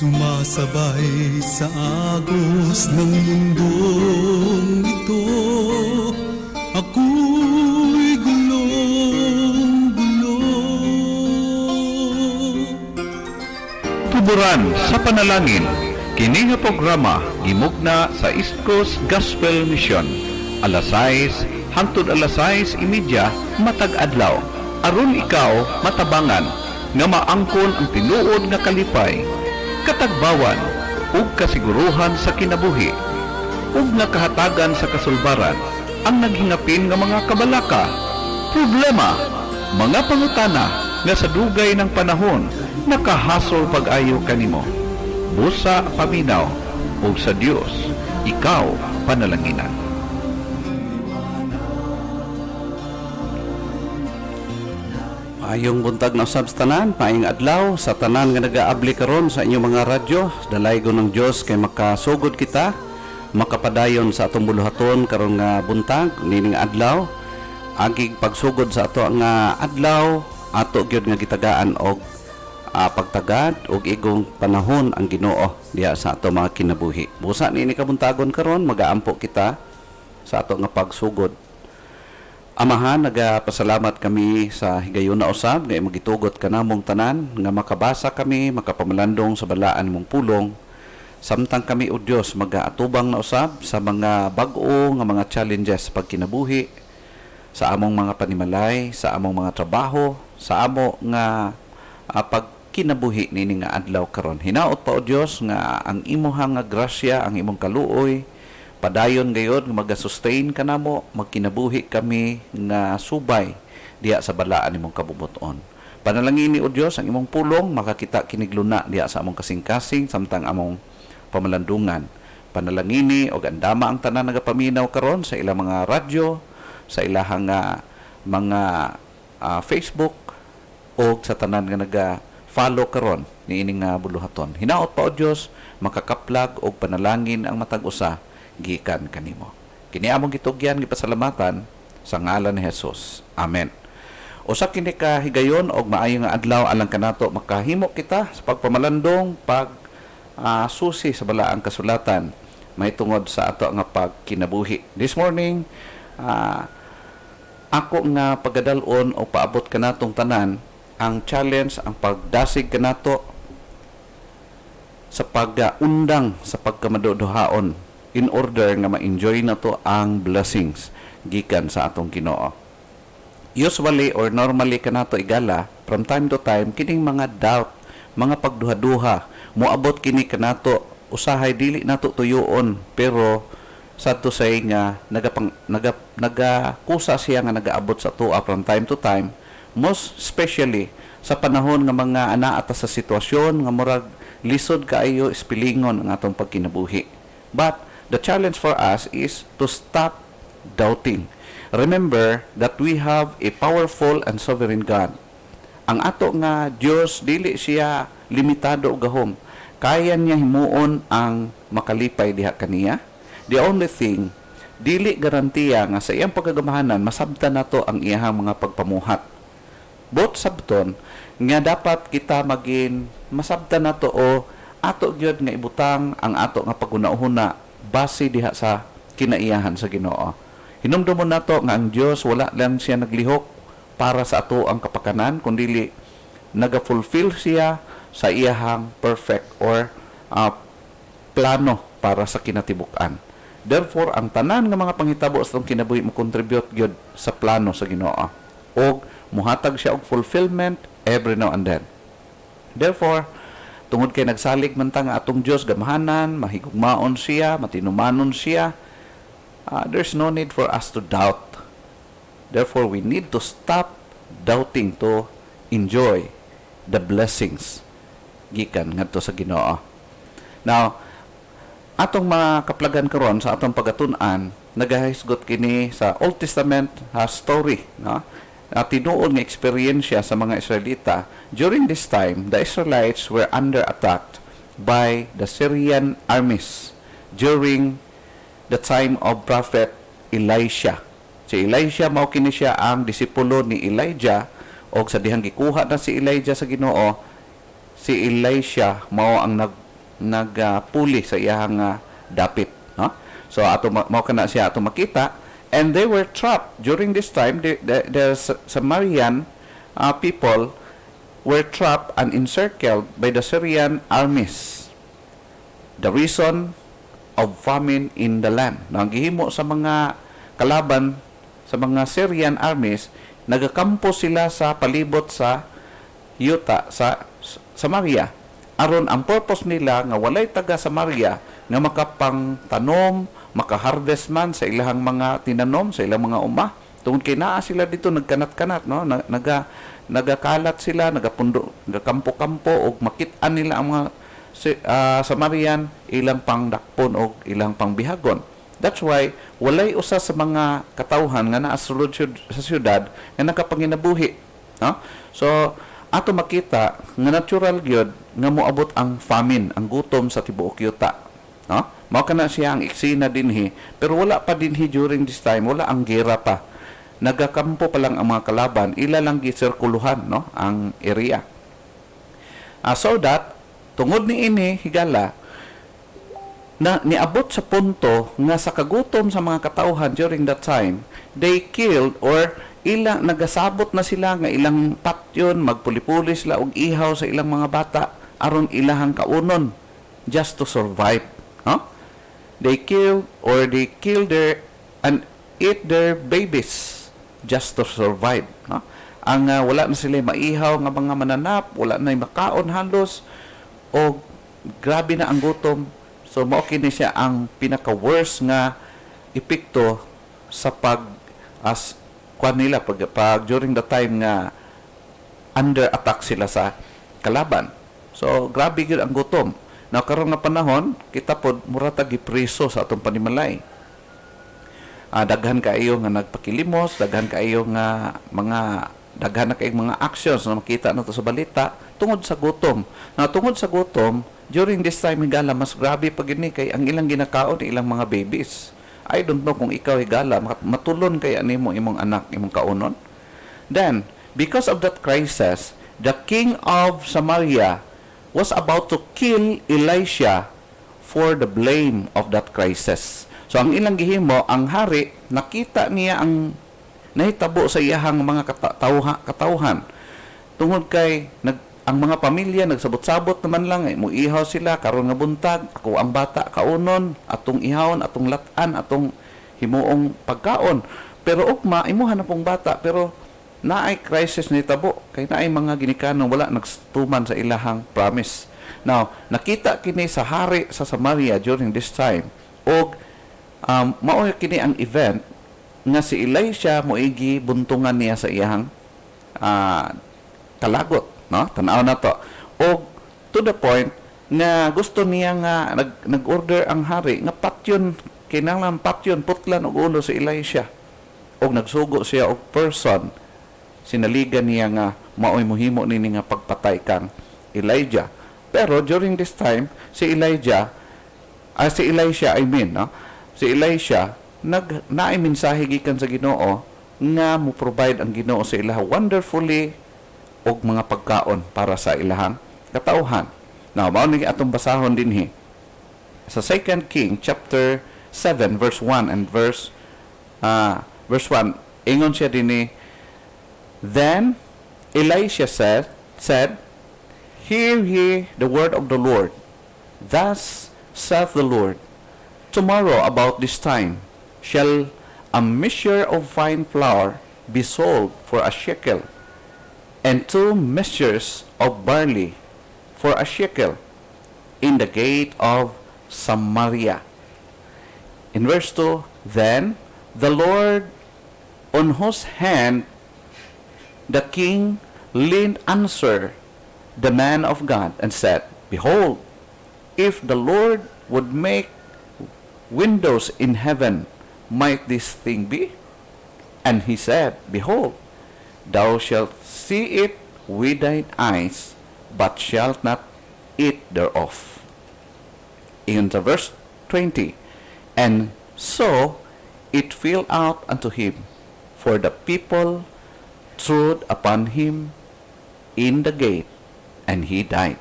Sumasabay sa agos ng mundong ito, ako'y gulong-gulo. Tuburan sa panalangin, kini nga programa gimugna sa East Coast Gospel Mission, alas 6 hangtod alas 6:30 matag adlaw, aron ikaw matabangan nga maangkon ang tinuod nga kalipay, katagbawan ug kasiguruhan sa kinabuhi, ug nga kahatagan sa kasulbaran ang naghingapin nga mga kabalaka, problema, mga pangutana nga sa dugay ng panahon nakahasol pag-ayo kanimo. Busa paminaw ug sa Dios ikaw panalanginan. Ayong buntag na usab sa tanan, paing adlaw sa tanan nga nagaabli karon sa inyong mga radyo. Dalaygo ng Dios kay makasugod kita, makapadayon sa atong buluhaton karon nga buntag nining adlaw. Agig pagsugod sa ato nga adlaw, ato gyud nga gitagaan og pagtagad og igong panahon ang Ginoo diha sa ato mga kinabuhi. Busa niini kabuntagon karon magaampo kita sa ato nga pagsugod. Amahan, nagapasalamat kami sa higayon na usab nga magitugot ka namong tanan nga makabasa kami, makapamalandong sa balaan mong pulong. Samtang kami o Dios magaatubang na usab sa mga bag-o nga mga challenges sa pagkinabuhi, sa among mga panimalay, sa among mga trabaho, sa amo nga pagkinabuhi nini nga adlaw karon. Hinaot pa o Dios nga ang imuhang nga grasya, ang imong kaluoy, padayon gayod nga magasustain kanamo, magkinabuhi kami nga subay diha sa balaan nimong kabubuton. Panalangini o Dios ang imong pulong makakita kinigluna diha sa among kasing-kasing samtang among pamalandungan. Panalangini og andama ang tanan nagapaminaw karon sa ilang mga radyo, sa ilahang mga Facebook o sa tanan nga naga-follow karon niining buluhaton. Hinaot pa o Dios makakaplag og panalangin ang matag usa gikan kanimo. Kini among gitugyan gipasalamatan sa ngalan ni Jesus. Amen. Usa kini ka higayon og maayo nga adlaw alang kanato makahimo kita sa pagpamalandong susi sa balaang kasulatan may tungod sa ato nga pagkinabuhi. This morning ako nga pagadalon o paabot kanatong tanan ang challenge, ang pagdasig kanato sa pag-undang sa pagkamaduduhaon in order nga ma-enjoy na to ang blessings gikan sa atong Ginoo. Usually or normally kanato igala from time to time kining mga doubt, mga pagduha-duha moabot kini kanato usahay dili nato tuyoon pero sadto say nga nagakusa siya nga nagaabot sa tuwa from time to time, most especially sa panahon nga mga anaata sa sitwasyon nga murag lisod kaayo ispilingon ang atong pagkinabuhi. But the challenge for us is to stop doubting. Remember that we have a powerful and sovereign God. Ang ato nga Dios dili siya limitado og gahom. Kaya niya himuon ang makalipay diha kaniya. The only thing, dili garantiya nga sa iyang pagkagamahanan masabtan nato ang iyang mga pagpamuhat. Both sabton nga dapat kita maging masabtan nato o ato gyud nga ibutang ang ato nga pagunahuna base diha sa kinaiyahan sa Ginoo. Hinumdumon nato nga ang Dios wala lang siya naglihok para sa ato ang kapakanan kundi naga-fulfill siya sa iyahang perfect or plano para sa kinatibuk-an. Therefore, ang tanan nga mga panghitabo sa itong kinabuhi mo contribute gyud sa plano sa Ginoo. O muhatag siya og fulfillment every now and then. Therefore, tungod kay nagsalig man ta nga atong Dios gamahanan, mahigugmaon siya, matinumanon siya, there's no need for us to doubt. Therefore, we need to stop doubting to enjoy the blessings gikan ngadto sa Ginoo. Now, atong mga kaplagan karon sa atong pagatun-an, nagahisgot kini sa Old Testament story, no? Tinuod nga eksperyensya sa mga Israelita. During this time, the Israelites were under attack by the Syrian armies during the time of Prophet Elisha. Si Elisha mao kini siya ang disipulo ni Elijah og sa dihang gikuha na si Elijah sa Ginoo, si Elisha mao ang nagpuli sa iyang dapit, no? So ato mao kana siya ato makita, and they were trapped during this time. The Samarian people were trapped and encircled by the Syrian armies. The reason of famine in the land. Nagihimo sa mga kalaban sa mga Syrian armies, nagakampo sila sa palibot sa yuta sa Samaria. Aron ang purpose nila nga walay taga Samaria nga makapangtanom, makaharvest man sa ilang mga tinanom, sa ilang mga umah. Tungod kay naa sila dito nagkanat-kanat, no? Nagakalat sila, nagakampo-kampo og makit-an nila ang mga Samarian ilang pangdakpon o ilang pangbihagon. That's why walay usa sa mga katawhan nga naa sulod sa syudad nga nakapanginabuhi, no? So ato makita nga natural gyud nga moabot ang famine, ang gutom sa tibuok yuta, no? Mao kana siya ang eksena dinhi, pero wala pa dinhi during this time, wala ang gera pa. Nagakampo pa lang ang mga kalaban, ila lang gisirkuluhan, no, ang area. So that tungod ni ini higala na niabot sa punto nga sa kagutom sa mga katawhan during that time, they killed or ilang nagasabot na sila nga ilang patyon, magpuli-puli sila og ihaw sa ilang mga bata aron ilahang kaunon just to survive, no? They killed their and eat their babies just to survive, no? Ang wala na sila maihaw nga mga mananap, wala na makaon halos, o grabe na ang gutom. So mao kini siya ang pinaka-worst nga epekto sa kwan nila pag during the time nga under attack sila sa kalaban. So grabe gyud ang gutom. Now karon nga panahon kita pod mura ta gipreso sa atong panimalay. Daghan kaayo nga nagpakilimos, daghan kaayo nga daghan na kayong mga actions na makita nato sa balita tungod sa gutom. Now tungod sa gutom, during this time higala mas grabe pag ini kay ang ilang ginakaon ilang mga babies. I don't know kung ikaw higala matulon kaya nimo imong anak imong kaunon. Then because of that crisis, the king of Samaria was about to kill Elisha for the blame of that crisis. So ang ilang gihimo, ang hari nakita niya ang nahitabo sa iyahang mga katawhan. Tungod kay ang mga pamilya nagsabot-sabot naman lang, muihaw sila karon nga buntag, ako ang bata kaunon, atong ihawon, atong latan, atong himuong pagkaon. Pero ugma imuha na pong bata, pero naay crisis ni tabo kay naay mga ginikanon wala nagstuman sa ilahang promise. Now, nakita kini sa hari sa Samaria during this time og mao kini ang event nga si Elisha moigi buntungan niya sa iyang kalagot, no? Tan-aw na to. O to the point nga gusto niya nga nag-order ang hari nga patyon, kinahanglan patyon putlan og ulo si Elisha. Og nagsugo siya og person, sinaligan niya nga maoy mohimo nini nga pagpatay kang Elijah. Pero during this time si Elisha no? Si Elisha naay mensahe gikan sa Ginoo nga mo provide ang Ginoo sa ilaha wonderfully og mga pagkaon para sa ilahang katawhan. Now, mao ni atong basahon dinhi sa 2 King chapter 7 verse 1 and verse 1. Ingon siya dinhi, then Elisha said, hear ye the word of the Lord. Thus saith the Lord, tomorrow about this time shall a measure of fine flour be sold for a shekel, and 2 measures of barley for a shekel in the gate of Samaria. In verse 2, then the Lord, on whose hand the king leaned, answered the man of God and said, behold, if the Lord would make windows in heaven, might this thing be? And he said, behold, thou shalt see it with thine eyes, but shalt not eat thereof. In the verse 20, and so it fell out unto him, for the people trod upon him in the gate, and he died.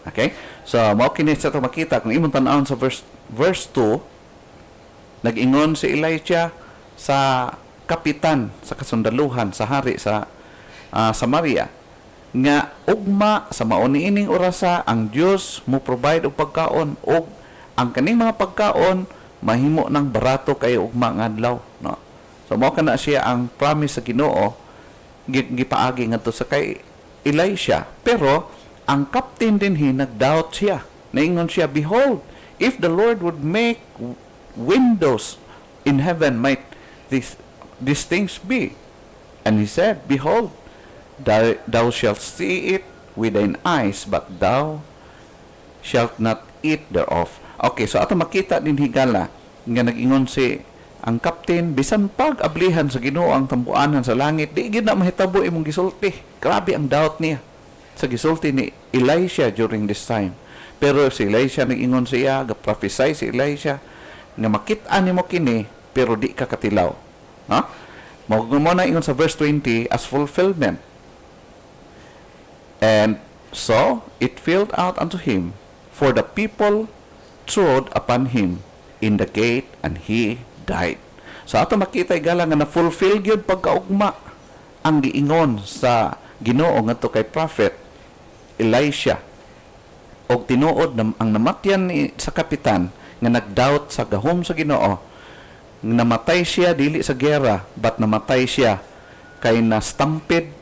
Okay? So, mao kini sa ito makita kung imong tan-awon sa verse 2, nag-ingon si Elijah sa kapitan sa kasundaluhan sa hari sa Samaria nga ugma sa mao niining orasa ang Dios mo provide og pagkaon og ang kaning mga pagkaon mahimo ng barato kay ugma nga adlaw, no? So mao kana siya ang promise sa Ginoo gipaagi ngadto sa kay Elisha. Pero ang captain dinhi nag-doubt siya. Naingon siya, behold, if the Lord would make windows in heaven, might these things be? And he said, behold, thou shalt see it with thine eyes, but thou shalt not eat thereof. Okay, so ato makita din higala nga nag-ingon si ang captain, bisan pag-ablihan sa Ginoo ang tampuanan sa langit, di gid na mahitabo imong gisulti. Grabe ang doubt niya sa gisulti ni Elisha during this time. Pero si Elisha nag-ingon siya, ga-prophesy si Elisha nga makit-an nimo kini pero di ka katilaw. Ha? Mo na ingon sa verse 20 as fulfillment. And so it filled out unto him, for the people trod upon him in the gate, and he died. So ato makita igala nga na-fulfill gyud pagkaugma ang giingon sa Ginoo ngadto kay prophet Elisha. Og tinuod ang namatyan sa kapitan nga nagdoubt sa gahom sa Ginoo, namatay siya dili sa gera, but namatay siya kay na-stampede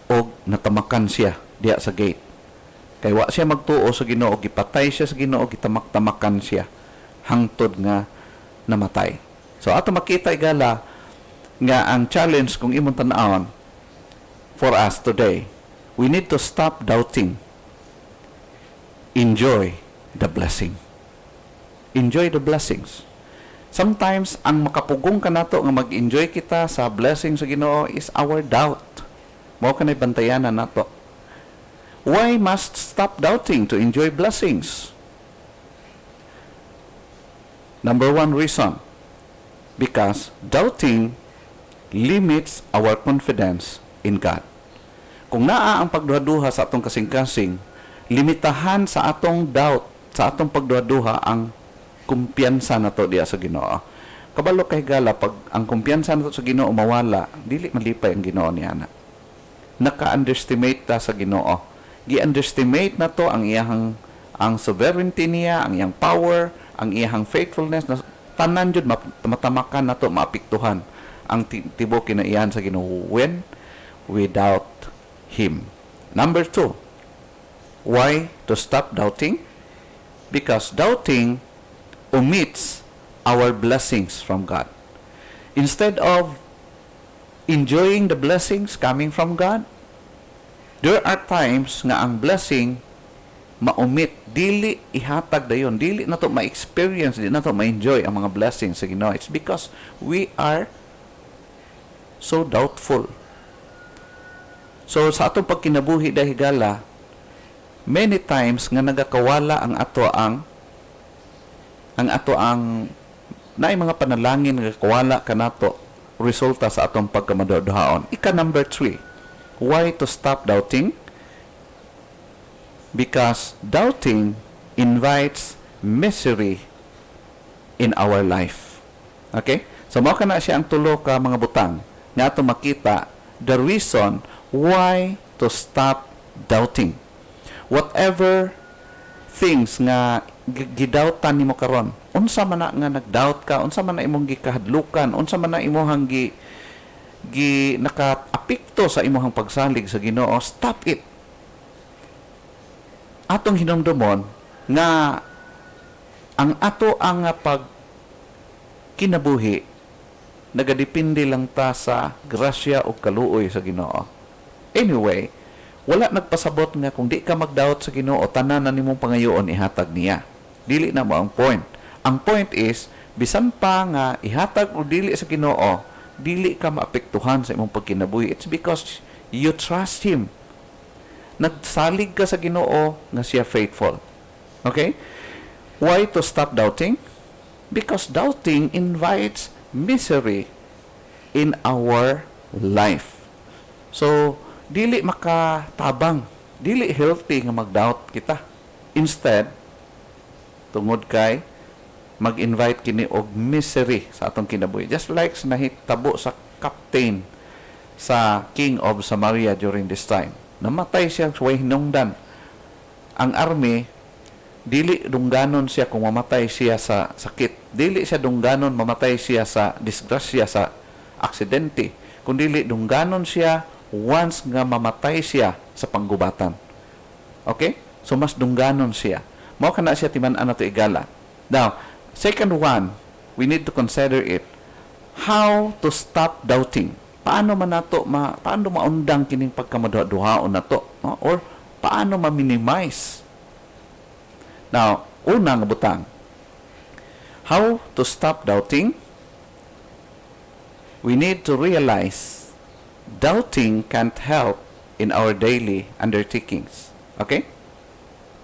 og natamakan siya diya sa gate. Kay wa siya magtuo sa Ginoo, gipatay siya sa Ginoo, gitamak-tamakan siya hangtod nga namatay. So ato makita igala nga ang challenge kung imong tan-awon for us today, we need to stop doubting. Enjoy the blessing. Enjoy the blessings. Sometimes ang makapugong ka nato nga mag-enjoy kita sa blessing sa Ginoo is our doubt. Mao kanay bantayanan nato. Why must stop doubting to enjoy blessings? Number one reason, because doubting limits our confidence in God. Kung naa ang pagduha-duha sa atong kasing-kasing, limitahan sa atong doubt, sa atong pagduha-duha ang kumpiyansa nato diya sa Ginoo. Kabalo kay gala pag ang kumpiyansa nato sa Ginoo mawala, dili malipay ang Ginoo niana. Naka-underestimate ta sa Ginoo. Gi-underestimate nato ang iyang sovereignty niya, ang iyang power, ang iyang faithfulness, na tanan jud matamakan nato, maapektuhan ang tibuok kinaiyahan sa Ginoo when we doubt Him. Number 2, why to stop doubting? Because doubting omits our blessings from God. Instead of enjoying the blessings coming from God, there are times nga ang blessing ma-omit, dili ihatag dayon, dili nato ma-experience, dili nato ma-enjoy ang mga blessings sa Ginoo. It's because we are so doubtful. So sa atong pagkinabuhi dahigala, many times nga nagakawala ang ato ang naay mga panalangin nga kawala kanato resulta sa atong pagkamaduhaon. Number 3, why to stop doubting? Because doubting invites misery in our life. Okay? So mao kana siya ang tulo ka mga butang nga ato makita the reason why to stop doubting. Whatever things nga gidoutan nimo karon, unsa man na nga nagdoubt ka, unsa man na imong gikahadlukan, unsa man na imong gi naka-apekto sa imong pagsalig sa Ginoo, stop it. Atong hinumdumon nga ang ato ang pag kinabuhi nagadepende lang ta sa grasya o kaluoy sa Ginoo. Anyway, wala nagpasabot nga kung di ka magdoubt sa Ginoo, tanan na nimong pangayoon ihatag niya. Dili na mo ang point. Ang point is, bisan pa nga ihatag o dili sa Ginoo, dili ka maapektuhan sa imong pagkinabuhi. It's because you trust Him. Nagsalig ka sa Ginoo nga siya faithful. Okay? Why to stop doubting? Because doubting invites misery in our life. So, dili makatabang, dili healthy nga mag-doubt kita. Instead, tungod kay mag-invite kini og misery sa atong kinabuhi. Just like sa nahitabo sa captain sa King of Samaria during this time. Namatay siya sa way hinungdan. Ang army, dili dungganon siya kung mamatay siya sa sakit. Dili siya dungganon mamatay siya sa disgrasya, sa aksidente. Kundi dungganon siya once nga mamatay siya sa panggubatan. Okay? So mas dungganon siya. Mao kana siya timan-an nato igala. Now, second one, we need to consider it. How to stop doubting. Paano man nato paano maundang kining pagkamaduhaon nato, no? Or paano ma-minimize. Now, unang butang. How to stop doubting? We need to realize doubting can't help in our daily undertakings. Okay?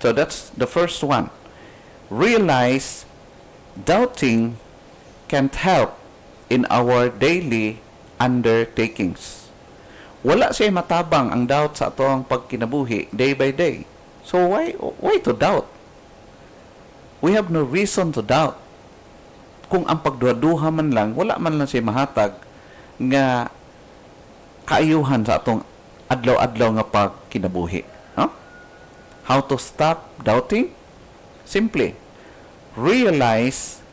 So that's the first one. Realize doubting can't help in our daily undertakings. Wala siya matabang ang doubt sa atong pagkinabuhi day by day. So why to doubt? We have no reason to doubt. Kung ang pagduha-duha man lang, wala man lang siya mahatag nga kaayuhan sa atong adlaw-adlaw nga pagkinabuhi. No? How to stop doubting? Simply, realize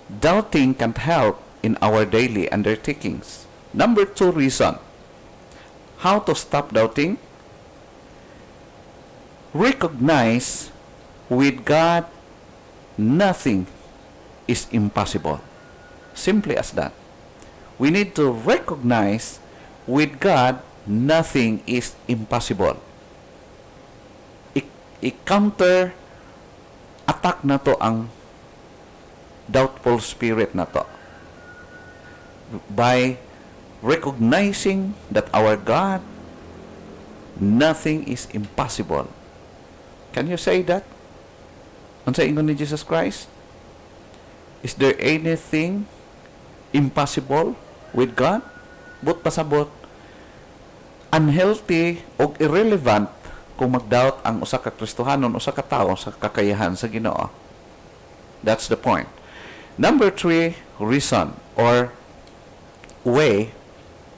doubting can't help in our daily undertakings. Number 2 reason. How to stop doubting? Recognize with God nothing is impossible. Simply as that. We need to recognize with God nothing is impossible. I-counter attack na to ang doubtful spirit na to by recognizing that our God, nothing is impossible. Can you say that? Ano sa ingon ni Jesus Christ? Is there anything impossible with God? But pasabot, unhealthy o irrelevant kung mag-doubt ang usa ka Kristohanon, usa ka tao sa kakayahan sa Ginoo. That's the point. Number 3 reason or way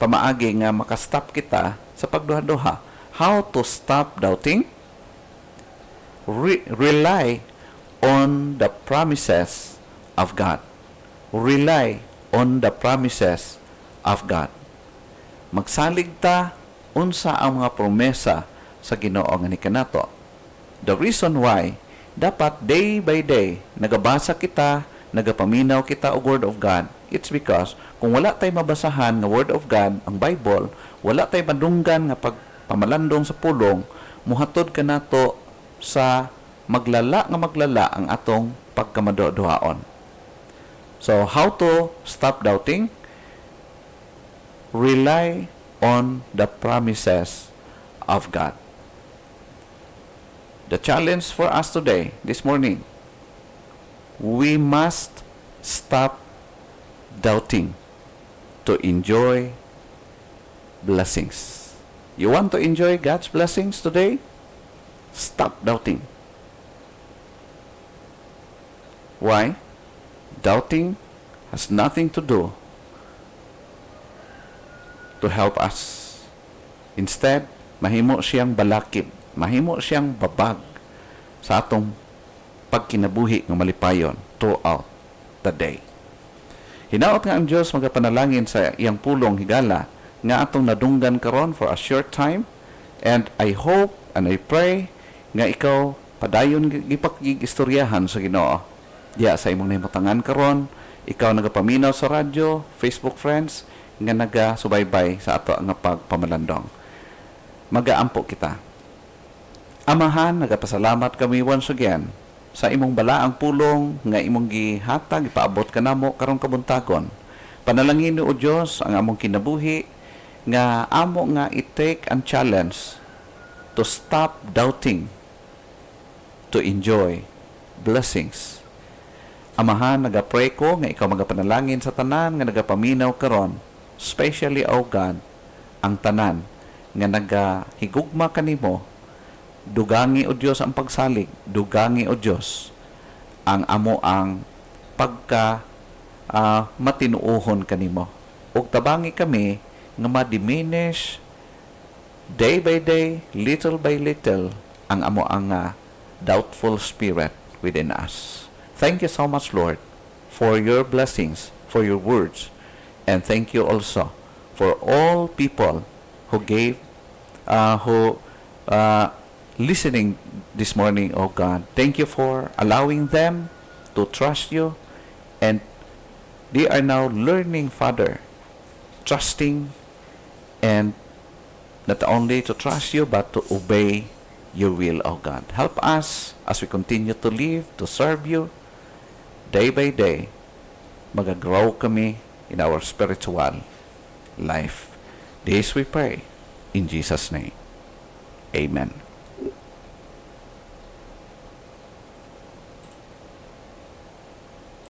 pamaagi nga makastop kita sa pagduha-duha. How to stop doubting? Rely on the promises of God. Rely on the promises of God. Magsalig ta unsa ang mga promesa sa Ginoo nga ni kanato. The reason why dapat day by day nagabasa kita, nagapaminaw kita og Word of God, it's because kung wala tay mabasahan nga Word of God, ang Bible, wala tay madunggan nga pagpamalandong sa pulong, muhatod ka nato sa maglala ang atong pagkamaduhaon. So, how to stop doubting? Rely on the promises of God. The challenge for us today, this morning, we must stop doubting to enjoy blessings. You want to enjoy God's blessings today? Stop doubting. Why? Doubting has nothing to do to help us. Instead, mahimo siyang balakid, mahimo siyang babag sa atong pagkinabuhi ng malipayon throughout the day. Hinaot nga ang Diyos magapanalangin sa iyang pulong higala nga atong nadunggan karon for a short time, and I hope and I pray nga ikaw padayon gipakig-istoryahan sa Ginoo. Diya sa imong nahimutangan karon, ikaw nagapaminaw sa radyo, Facebook friends nga nagasubaybay sa ato nga pagpamalandong. Magaampo kita. Amahan, nagapasalamat kami once again sa imong balaang pulong nga imong gihatag, ipaabot ka namo karong kabuntagon. Panalangin o Dios ang among kinabuhi nga amo nga i-take and challenge to stop doubting, to enjoy blessings. Amahan, nagapray ko nga ikaw magapanalangin sa tanan nga nagapaminaw karon, especially, O God, ang tanan nga nagahigugma kanimo Dugangi o Diyos ang pagsalig. Dugangi o Diyos ang amo ang pagka matinuohon kanimo. Ug tabangi kami nga ma-diminish day by day, little by little, ang amo ang doubtful spirit within us. Thank you so much, Lord, for your blessings, for your words, and thank you also for all people who gave, listening this morning, oh God. Thank you for allowing them to trust you, and they are now learning, Father, trusting, and not only to trust you, but to obey your will, oh God. Help us as we continue to live, to serve you, day by day, mag-grow kami in our spiritual life. This we pray, in Jesus' name. Amen.